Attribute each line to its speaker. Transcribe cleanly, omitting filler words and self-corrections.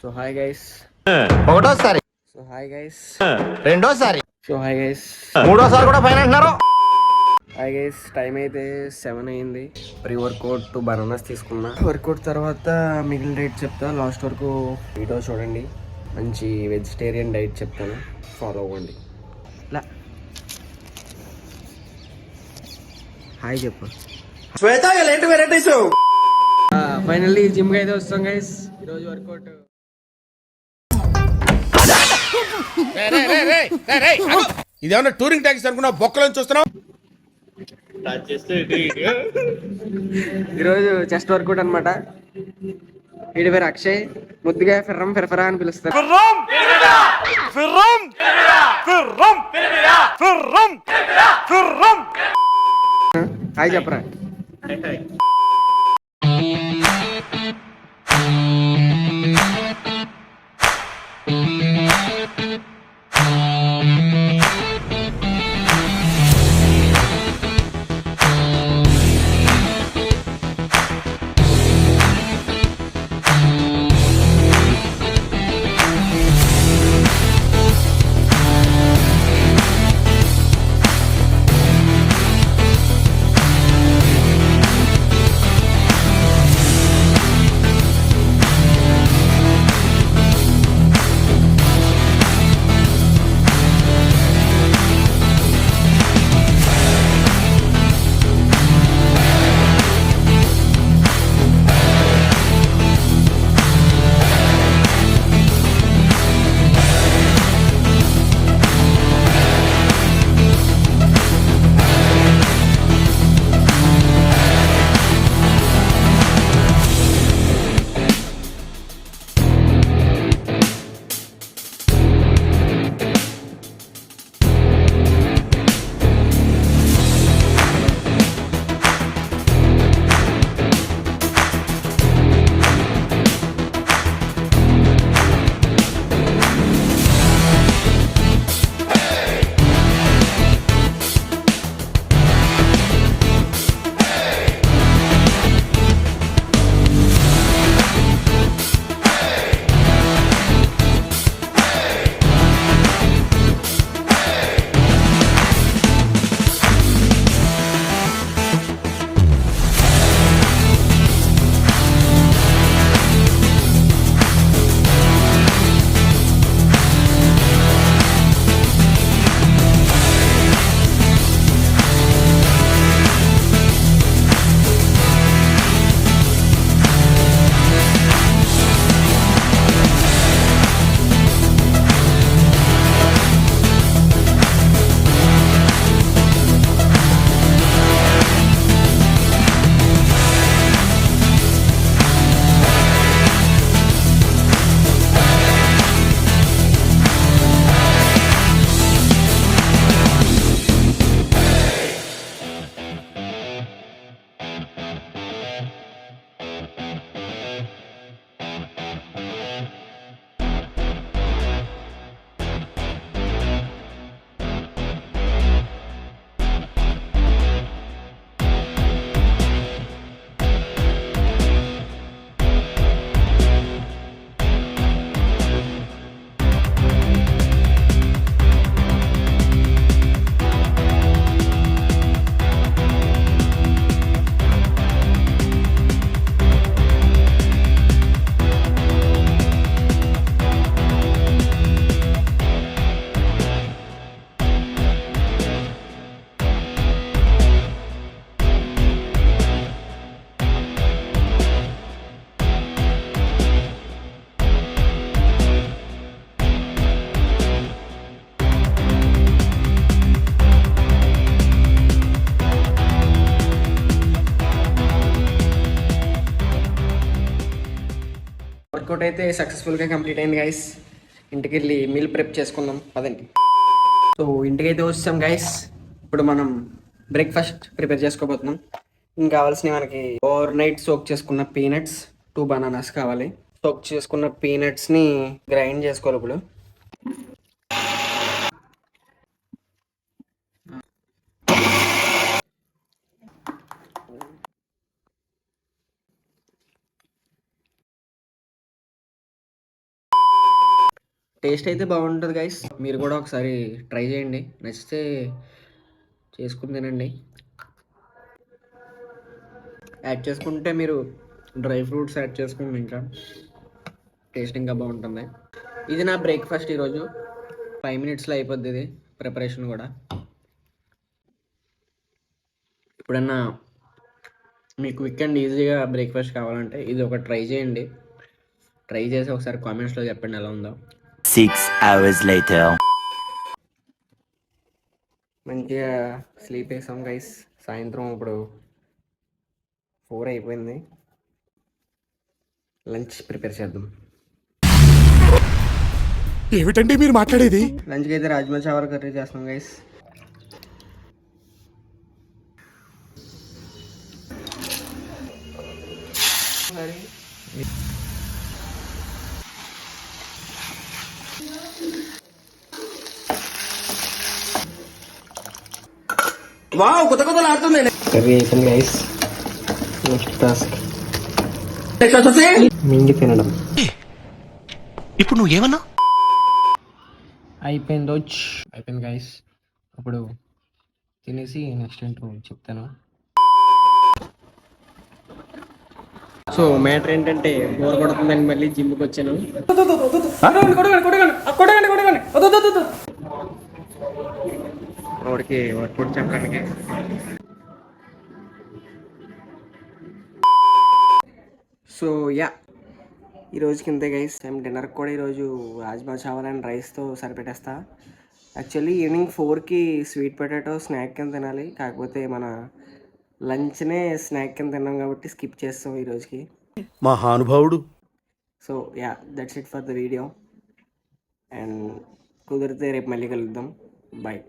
Speaker 1: So hi guys.
Speaker 2: ఒకటోసారి
Speaker 1: so hi guys.
Speaker 2: రెండోసారి
Speaker 1: so hi guys.
Speaker 2: మూడోసారి కూడా ఫైన్ అంటున్నారు.
Speaker 1: హాయ్ గైస్, టైం అయితే 7 అయింది. ప్రీ వర్కౌట్ 2 బనానాస్ తీసుకున్నా. వర్కౌట్ తర్వాత మిగిలిన డైట్ చెప్తా. లాస్ట్ వరకు వీడియో చూడండి. మంచి వెజిటేరియన్ డైట్ చెప్తాను, ఫాలో అవ్వండి. హాయ్ చెప్పు. ఫైనల్లీ జిమ్కి అయితే వస్తాం గైస్. ఈరోజు వర్కౌట్
Speaker 3: ఇదేమన్నా టూరింగ్ ట్యాక్సీ అనుకున్నా బొక్కలను చూస్తున్నావు.
Speaker 1: ఈరోజు చెస్ట్ వర్కౌట్ అనమాట. వీడి పేరు అక్షయ్. ముద్దుగా ఫిర్రం ఫిర్ఫరా అని పిలుస్తారు. హాయ్ చెప్పరా. వర్కౌట్ అయితే సక్సెస్ఫుల్గా కంప్లీట్ అయింది గైస్. ఇంటికి వెళ్ళి మీల్ ప్రిప్ చేసుకుందాం పదండి. సో ఇంటికైతే వచ్చాం గైస్. ఇప్పుడు మనం బ్రేక్ఫాస్ట్ ప్రిపేర్ చేసుకోబోతున్నాం. ఇంకా కావాల్సినవి మనకి ఓవర్ నైట్ సోక్ చేసుకున్న పీనట్స్, 2 బనానాస్ కావాలి. సోక్ చేసుకున్న పీనట్స్ని గ్రైండ్ చేసుకోవాలి ఇప్పుడు. టేస్ట్ అయితే బాగుంటుంది గైస్, మీరు కూడా ఒకసారి ట్రై చేయండి, నచ్చితే చేసుకుని తినండి. యాడ్ చేసుకుంటే మీరు డ్రై ఫ్రూట్స్ యాడ్ చేసుకుంటే ఇంకా టేస్ట్ ఇంకా బాగుంటుంది. ఇది నా బ్రేక్ఫాస్ట్ ఈరోజు. 5 minutesలో అయిపోద్ది ఇది ప్రిపరేషన్ కూడా. ఎప్పుడన్నా మీకు క్విక్ అండ్ ఈజీగా బ్రేక్ఫాస్ట్ కావాలంటే ఇది ఒక ట్రై చేయండి. ట్రై చేసి ఒకసారి కామెంట్స్లో చెప్పండి ఎలా ఉందో.
Speaker 4: 6 hours later.
Speaker 1: మంచిగా స్లీప్ వేసాం గైస్. సాయంత్రం ఇప్పుడు 4 అయిపోయింది. లంచ్ ప్రిపేర్ చేద్దాం.
Speaker 3: ఏమిటండి మీరు మాట్లాడేది?
Speaker 1: లంచ్కి అయితే రాజ్మా చావల్ కర్రీ చేస్తాం గైస్. కర్రీ అయిపోయింది గైస్. నెక్స్ట్ టాస్క్ మింగి తినడం.
Speaker 2: ఇప్పుడు నువ్వు ఏమన్నా?
Speaker 1: అయిపోయింది గైస్. ఇప్పుడు తినేసి నెక్స్ట్ ఏంటో చెప్తాను. సో మ్యాటర్ ఏంటంటే బోర్ కొడుతుందని మళ్ళీ జిమ్కి వచ్చాను. వాడికి వర్కౌట్ చెప్పడానికి. సో యా, ఈరోజుకి ఇంతే గైస్. మేము డిన్నర్కి కూడా ఈరోజు రాజ్మా చావల్ అండ్ రైస్తో సరిపెట్టేస్తా. యాక్చువల్లీ ఈవినింగ్ 4కి స్వీట్ పొటాటో స్నాక్ కింద తినాలి, కాకపోతే మన లంచ్నే స్నాక్ కింద తిన్నాం కాబట్టి స్కిప్ చేస్తాం ఈరోజుకి.
Speaker 3: మహానుభావుడు.
Speaker 1: So yeah, that's it for the video. And కుదిరితే రేపు మళ్ళీ కలుద్దాం. బాయ్.